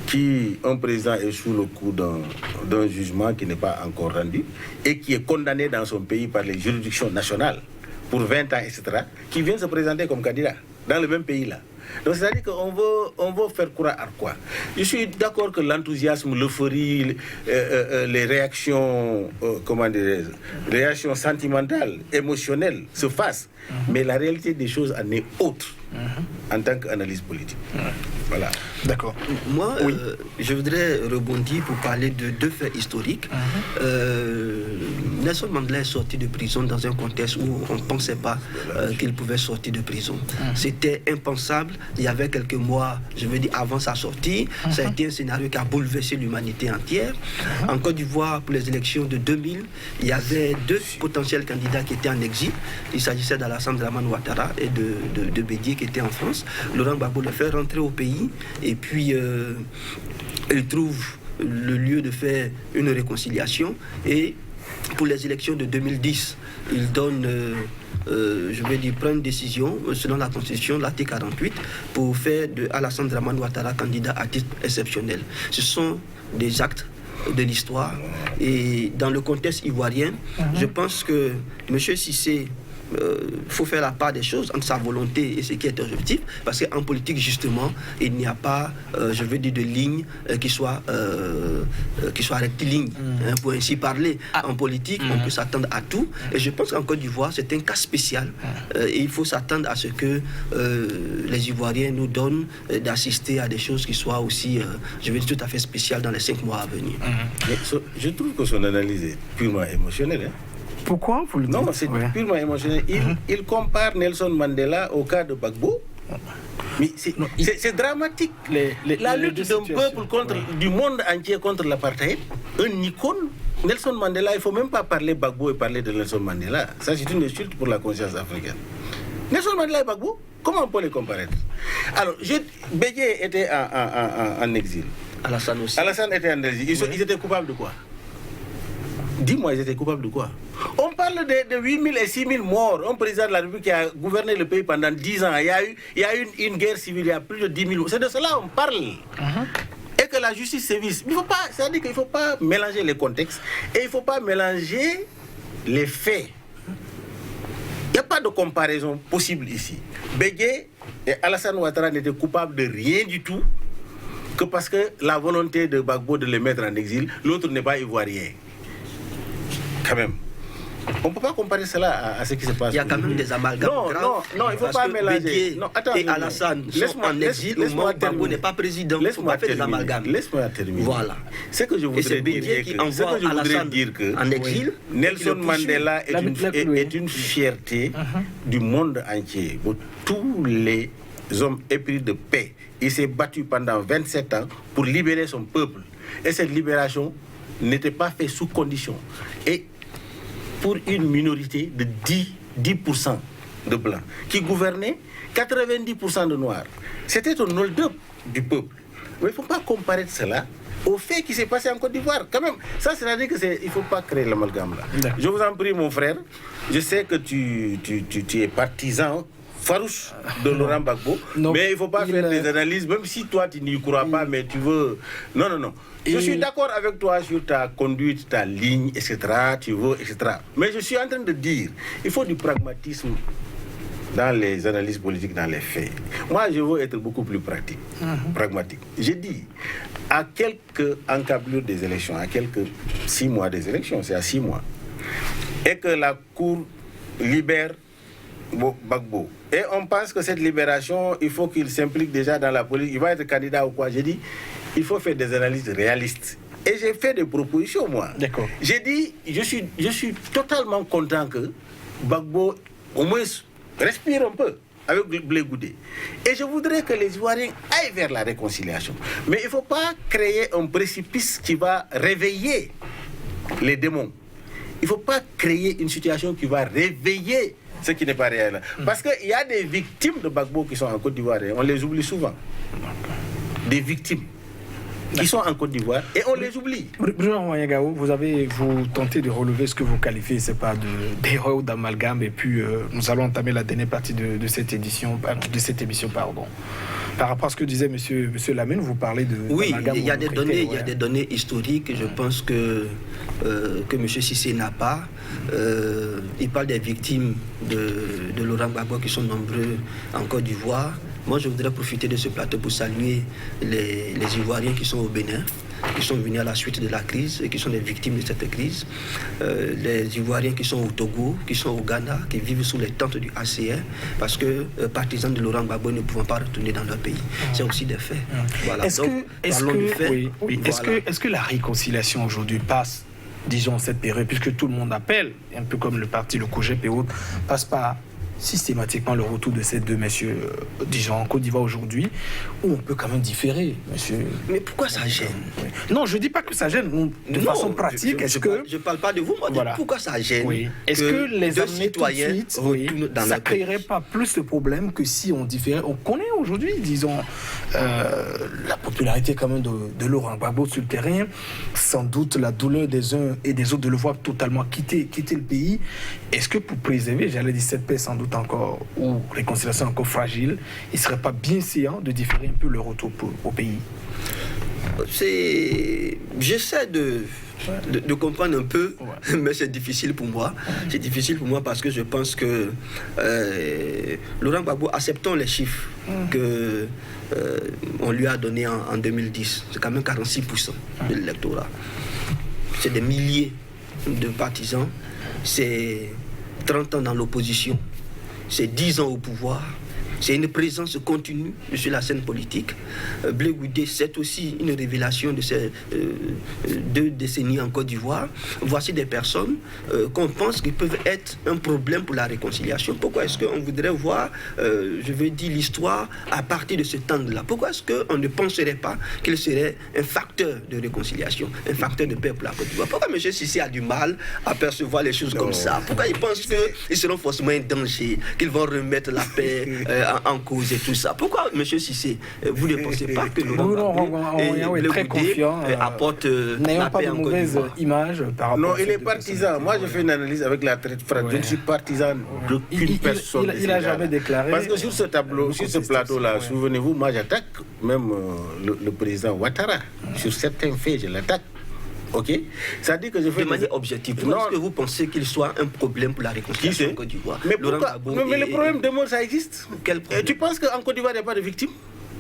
qui, un président est sous le coup d'un jugement qui n'est pas encore rendu et qui est condamné dans son pays par les juridictions nationales pour 20 ans, etc., qui vient se présenter comme candidat dans le même pays-là. Donc c'est-à-dire qu'on veut faire croire à quoi? Je suis d'accord que l'enthousiasme, l'euphorie, les réactions, réactions sentimentales, émotionnelles se fassent. Mais la réalité des choses en est autre en tant qu'analyse politique. Voilà. D'accord. Moi, je voudrais rebondir pour parler de deux faits historiques. Nelson Mandela est sorti de prison dans un contexte où on ne pensait pas qu'il pouvait sortir de prison. C'était impensable. Il y avait quelques mois, je veux dire, avant sa sortie, ça a été un scénario qui a bouleversé l'humanité entière. En Côte d'Ivoire, pour les élections de 2000, il y avait deux potentiels candidats qui étaient en exil. Il s'agissait d'Alassane Dramane Ouattara et de Bédié qui était en France. Laurent Gbagbo le fait rentrer au pays et puis il trouve le lieu de faire une réconciliation. Et pour les élections de 2010, il donne, prend une décision selon la Constitution, l'article 48, pour faire de Alassane Dramane Ouattara candidat à titre exceptionnel. Ce sont des actes de l'histoire. Et dans le contexte ivoirien, je pense que M. Cissé, faut faire la part des choses entre sa volonté et ce qui est objectif, parce qu'en politique justement il n'y a pas de ligne qui soit rectiligne, pour ainsi parler. En politique on peut s'attendre à tout, et je pense qu'en Côte d'Ivoire c'est un cas spécial, et il faut s'attendre à ce que les Ivoiriens nous donnent d'assister à des choses qui soient aussi tout à fait spéciales dans les 5 mois à venir. Mais je trouve que son analyse est purement émotionnelle, hein. Pourquoi vous le dites? Non, c'est purement émotionnel. Il compare Nelson Mandela au cas de Gbagbo. Mais c'est dramatique. La lutte d'un peuple du monde entier contre l'apartheid, un icône. Nelson Mandela, il ne faut même pas parler Gbagbo et parler de Nelson Mandela. Ça, c'est une insulte pour la conscience africaine. Nelson Mandela et Gbagbo, comment on peut les comparer? Alors, Bédié était en exil. Alassane aussi. Alassane était en exil. Ils étaient coupables de quoi? Dis-moi, ils étaient coupables de quoi? On parle de 8 000 et 6 000 morts. Un président de la République qui a gouverné le pays pendant 10 ans. Il y a eu une guerre civile, il y a plus de 10 000 morts. C'est de cela qu'on parle. Et que la justice sévisse. C'est-à-dire qu'il ne faut pas mélanger les contextes et il ne faut pas mélanger les faits. Il n'y a pas de comparaison possible ici. Bédié et Alassane Ouattara n'étaient coupables de rien du tout que parce que la volonté de Gbagbo de les mettre en exil, l'autre n'est pas ivoirien. Quand même. On ne peut pas comparer cela à ce qui se passe. Il y a quand même des amalgames graves. Non, il ne faut pas mélanger. Bédié et Alassane sont en exil au moment où Gbagbo n'est pas président. Laisse-moi terminer. Voilà. Ce que je voudrais dire que en exil, Nelson Mandela est une fierté du monde entier. Pour tous les hommes épris de paix. Il s'est battu pendant 27 ans pour libérer son peuple. Et cette libération n'était pas faite sous condition. Et pour une minorité de 10% de blancs qui gouvernaient 90% de noirs. C'était un hold-up du peuple. Mais il ne faut pas comparer cela au fait qui s'est passé en Côte d'Ivoire. Quand même, ça c'est-à-dire qu'il ne faut pas créer l'amalgame là. Je vous en prie, mon frère, je sais que tu es partisan farouche de Laurent Gbagbo, mais il ne faut pas faire des analyses, même si toi tu n'y crois pas, mais tu veux... Non. Je suis d'accord avec toi sur ta conduite, ta ligne, etc. Tu veux, etc. Mais je suis en train de dire, il faut du pragmatisme dans les analyses politiques, dans les faits. Moi, je veux être beaucoup plus pragmatique. J'ai dit, à quelques encablures des élections, à quelques 6 mois des élections, c'est à 6 mois, et que la Cour libère Gbagbo, et on pense que cette libération, il faut qu'il s'implique déjà dans la politique, il va être candidat ou quoi. J'ai dit, il faut faire des analyses réalistes. Et j'ai fait des propositions, moi. D'accord. J'ai dit, je suis totalement content que Gbagbo, au moins, respire un peu avec Blé Goudé. Et je voudrais que les Ivoiriens aillent vers la réconciliation. Mais il ne faut pas créer un précipice qui va réveiller les démons. Il ne faut pas créer une situation qui va réveiller ce qui n'est pas réel. Parce qu'il y a des victimes de Gbagbo qui sont en Côte d'Ivoire, on les oublie souvent. Des victimes. qui sont en Côte d'Ivoire et on les oublie. Bruno Wanyagao, vous tentez de relever ce que vous qualifiez, c'est pas d'erreur ou d'amalgame, et puis nous allons entamer la dernière partie de cette émission, pardon. Par rapport à ce que disait monsieur Lamine, vous parlez de... Oui, il y a des données historiques, je pense que M. Cissé n'a pas. Il parle des victimes de Laurent Gbagbo qui sont nombreux en Côte d'Ivoire. Moi, je voudrais profiter de ce plateau pour saluer les Ivoiriens qui sont au Bénin, qui sont venus à la suite de la crise et qui sont les victimes de cette crise. Les Ivoiriens qui sont au Togo, qui sont au Ghana, qui vivent sous les tentes du HCR, parce que partisans de Laurent Gbagbo ne pouvant pas retourner dans leur pays. C'est aussi des faits. Voilà. Est-ce que la réconciliation aujourd'hui passe, disons, cette période, puisque tout le monde appelle, un peu comme le parti, le COGEP et autres, passe par systématiquement le retour de ces deux messieurs, disons, en Côte d'Ivoire aujourd'hui, où on peut quand même différer, monsieur. Mais pourquoi ça gêne? Non, je ne dis pas que ça gêne. De façon pratique, je ne parle pas de vous, moi, voilà. Pourquoi ça gêne? Oui. Est-ce que les amener tout de suite, ça ne créerait pas plus de problèmes que si on différait? On connaît aujourd'hui, disons, la popularité quand même de Laurent Gbagbo sur le terrain, sans doute la douleur des uns et des autres de le voir totalement quitter le pays. Est-ce que pour préserver, j'allais dire, cette paix sans doute encore, ou réconciliation encore fragile, il ne serait pas bien séant de différer un peu le retour au pays? J'essaie de comprendre un peu, mais c'est difficile pour moi. C'est difficile pour moi parce que je pense que Laurent Gbagbo, acceptons les chiffres que on lui a donnés en 2010. C'est quand même 46% de l'électorat. C'est des milliers de partisans. C'est 30 ans dans l'opposition. C'est 10 ans au pouvoir. C'est une présence continue sur la scène politique. Blé Goudé, c'est aussi une révélation de ces 2 décennies en Côte d'Ivoire. Voici des personnes qu'on pense qu'ils peuvent être un problème pour la réconciliation. Pourquoi est-ce qu'on voudrait voir, je veux dire, l'histoire à partir de cet angle-là? Pourquoi est-ce qu'on ne penserait pas qu'il serait un facteur de réconciliation, un facteur de paix pour la Côte d'Ivoire? Pourquoi M. Cissé a du mal à percevoir les choses comme ça? Pourquoi il pense qu'ils seront forcément un danger, qu'ils vont remettre la paix en cause et tout ça? Pourquoi, M. Cissé, vous ne pensez pas que le très confiant, apporte n'ayons pas de mauvaise image par rapport non, il est partisan. Moi, je fais une analyse avec la traite frappe. Je ne suis partisan d'aucune personne. Il n'a jamais déclaré. Parce que sur ce tableau, sur ce plateau-là, souvenez-vous, moi j'attaque même le président Ouattara. Sur certains faits, je l'attaque. Ok, ça dit que je fais de manière objective. Est-ce que vous pensez qu'il soit un problème pour la réconciliation en Côte d'Ivoire? Mais le problème de mort, ça existe. Quel problème? Tu penses qu'en Côte d'Ivoire, il n'y a pas de victimes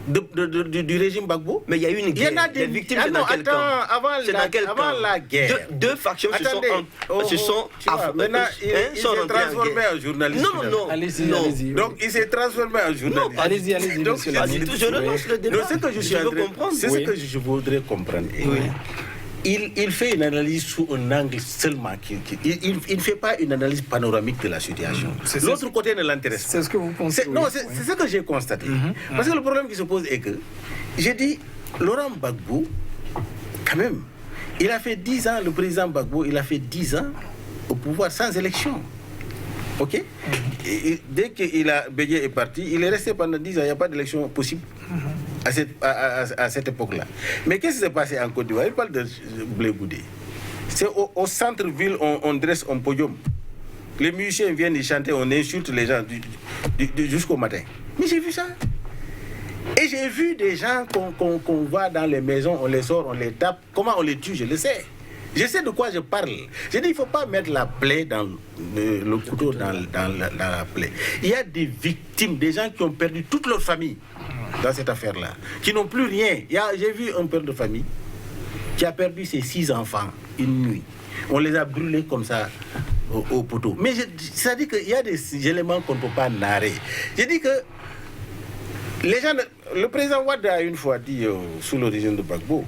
du régime Gbagbo? Mais il y a eu une guerre. Il y en a des victimes. Avant la guerre. Deux factions se sont maintenant, il s'est transformé en journaliste. Non. Allez-y. Donc, il s'est transformé en journaliste. Non, allez-y, monsieur Lamine. Je relance le débat. C'est ce que je voudrais comprendre. Il fait une analyse sous un angle seulement. Il ne fait pas une analyse panoramique de la situation. L'autre côté ne l'intéresse pas. C'est ce que vous pensez? Non, c'est ce que j'ai constaté. Parce que le problème qui se pose est que, j'ai dit, Laurent Gbagbo, quand même, il a fait 10 ans, le président Gbagbo, il a fait 10 ans au pouvoir sans élection. Ok? Et dès que Bédié est parti, il est resté pendant 10 ans, il n'y a pas d'élection possible. À cette époque-là. Mais qu'est-ce qui s'est passé en Côte d'Ivoire? Il parle de Blé Goudé. C'est au centre-ville, on dresse un podium. Les musiciens viennent y chanter, on insulte les gens jusqu'au matin. Mais j'ai vu ça. Et j'ai vu des gens qu'on voit dans les maisons, on les sort, on les tape. Comment on les tue, je le sais. Je sais de quoi je parle. J'ai dit, il ne faut pas mettre la plaie dans le couteau dans la plaie. Il y a des victimes, des gens qui ont perdu toute leur famille dans cette affaire-là, qui n'ont plus rien. J'ai vu un père de famille qui a perdu ses 6 enfants une nuit. On les a brûlés comme ça au poteau. Mais ça dit qu'il y a des éléments qu'on ne peut pas narrer. J'ai dit que les gens... Le président Ouad a une fois dit sous l'origine de Gbagbo,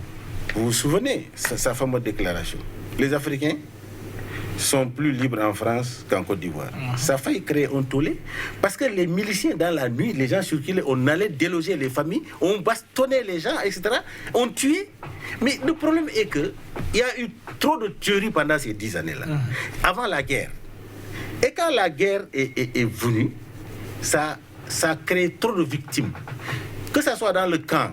vous vous souvenez, sa fameuse déclaration, les Africains sont plus libres en France qu'en Côte d'Ivoire. Ça a failli créer un tollé parce que les miliciens, dans la nuit, les gens circulaient, on allait déloger les familles, on bastonnait les gens, etc. On tuait. Mais le problème est qu'il y a eu trop de tueries pendant ces 10 années-là, avant la guerre. Et quand la guerre est venue, ça a créé trop de victimes. Que ce soit dans le camp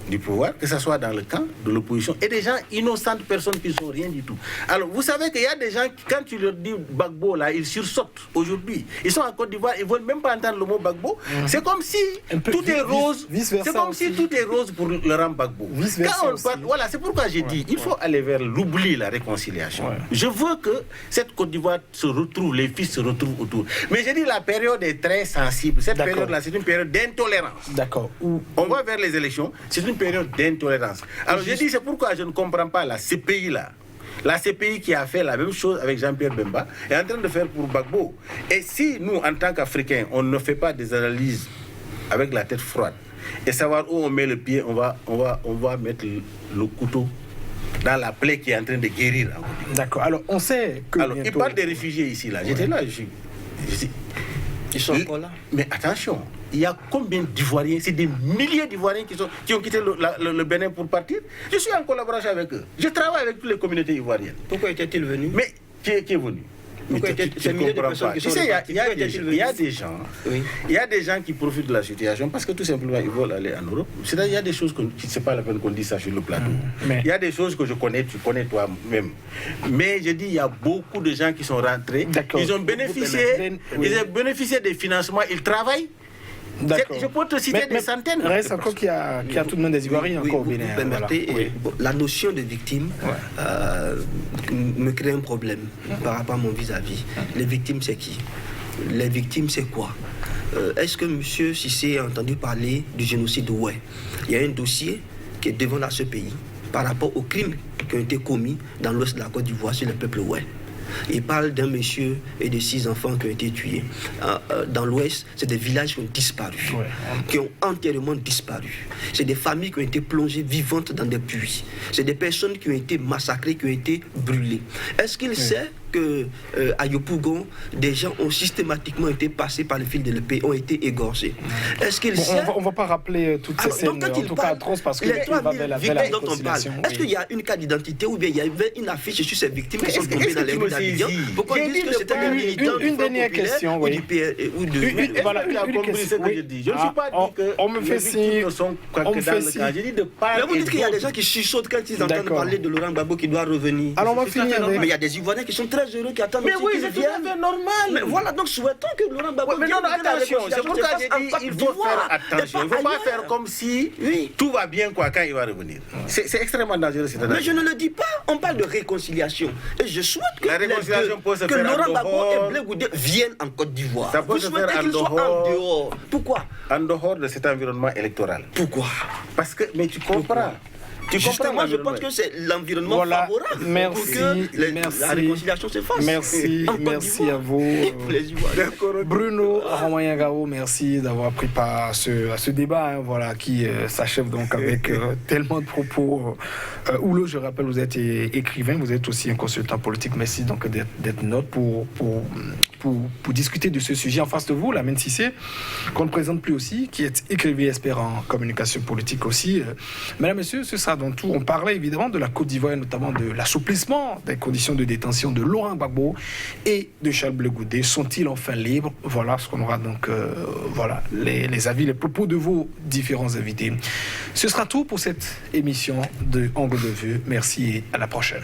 du pouvoir, que ce soit dans le camp de l'opposition, et des gens innocents, personnes qui ne sont rien du tout. Alors, vous savez qu'il y a des gens, quand tu leur dis Gbagbo, là, ils sursautent aujourd'hui. Ils sont en Côte d'Ivoire, ils ne veulent même pas entendre le mot Gbagbo. C'est comme si tout est rose. C'est comme si tout est rose pour Laurent Gbagbo. Voilà, c'est pourquoi j'ai dit, il faut aller vers l'oubli, la réconciliation. Je veux que cette Côte d'Ivoire se retrouve, les fils se retrouvent autour. Mais j'ai dit, la période est très sensible. Cette période-là, c'est une période d'intolérance. D'accord. On va vers les élections, c'est une période d'intolérance. Alors j'ai dit, c'est pourquoi je ne comprends pas la CPI là. La CPI qui a fait la même chose avec Jean-Pierre Bemba est en train de faire pour Gbagbo. Et si nous, en tant qu'Africains, on ne fait pas des analyses avec la tête froide et savoir où on met le pied, on va mettre le couteau dans la plaie qui est en train de guérir. D'accord. Alors on sait que... Alors, il parle des réfugiés ici là. J'étais là, ils sont encore là. Mais attention, il y a combien d'Ivoiriens? C'est des milliers d'Ivoiriens qui ont quitté le Bénin pour partir. Je suis en collaboration avec eux. Je travaille avec toutes les communautés ivoiriennes. Pourquoi était-il venu? Mais qui est venu? C'est milliers de personnes qui sont il y a des gens qui profitent de la situation parce que tout simplement ils veulent aller en Europe. C'est-à-dire il y a des choses que c'est pas la peine qu'on dise ça sur le plateau. Il y a des choses que je connais, tu connais toi-même. Mais je dis il y a beaucoup de gens qui sont rentrés, ils ont bénéficié des financements, ils travaillent. Je peux te citer des centaines. Reste encore qu'il y a tout de même des Ivoiriens encore au Bénin. La notion de victime me crée un problème par rapport à mon vis-à-vis. Les victimes, c'est qui? Les victimes, c'est quoi? Est-ce que M. Cissé a entendu parler du génocide? Ouais. Il y a un dossier qui est devant la CPI par rapport aux crimes qui ont été commis dans l'ouest de la Côte d'Ivoire sur le peuple ouais. Il parle d'un monsieur et de 6 enfants qui ont été tués. Dans l'Ouest, c'est des villages qui ont disparu, qui ont entièrement disparu. C'est des familles qui ont été plongées vivantes dans des puits. C'est des personnes qui ont été massacrées, qui ont été brûlées. Est-ce qu'il sait qu'à Yopougon, des gens ont systématiquement été passés par le fil de l'épée, ont été égorgés? Est-ce qu'il sait... On ne va pas rappeler toutes ces scènes, en tout cas atroces, parce que les 3000 victimes dont on parle, est-ce qu'il y a une carte d'identité ou bien il y avait une affiche sur ces victimes qui sont tombées dans les rues d'Abidjan? Pourquoi dire que c'était un militant une dernière question, ou du PR ou de... Voilà, une question. Je ne suis pas dit que on me fait signe. On me fait signe. J'ai dit de pas. Mais vous dites qu'il y a des gens qui chuchotent quand ils entendent parler de Laurent Gbagbo qui doit revenir. Alors on va finir avec... Mais il y a des Ivoiriens qui sont très heureux, qui attendent. Mais oui, c'est tout à fait normal. Mais voilà, donc souhaitons que Laurent Gbagbo vienne. Mais non, attention, c'est pourquoi j'ai dit il faut faire attention. Il ne faut pas faire comme si tout va bien quoi quand il va revenir. C'est extrêmement dangereux. Mais je ne le dis pas. On parle de réconciliation. Et je souhaite que la réconciliation peut se faire Laurent Gbagbo et Blé Goudé viennent en Côte d'Ivoire. Ça peut se faire en dehors. Pourquoi? En dehors de cet environnement électoral. Pourquoi? Parce que, mais tu comprends. Justement, je pense que c'est l'environnement favorable pour que la réconciliation se fasse. Merci à vous. Bruno Ramanyangao, merci d'avoir pris part à ce débat qui s'achève donc avec tellement de propos houleux. Je rappelle, vous êtes écrivain, vous êtes aussi un consultant politique. Merci donc d'être notre pour discuter de ce sujet. En face de vous, Lamine Cissé, qu'on ne présente plus aussi, qui est écrivain expert en communication politique aussi. Mesdames, Messieurs, ce sera dans tout. On parlait évidemment de la Côte d'Ivoire, notamment de l'assouplissement des conditions de détention de Laurent Gbagbo et de Charles Blé Goudé. Sont-ils enfin libres? Voilà ce qu'on aura donc, les avis, les propos de vos différents invités. Ce sera tout pour cette émission de Angle de Vue. Merci et à la prochaine.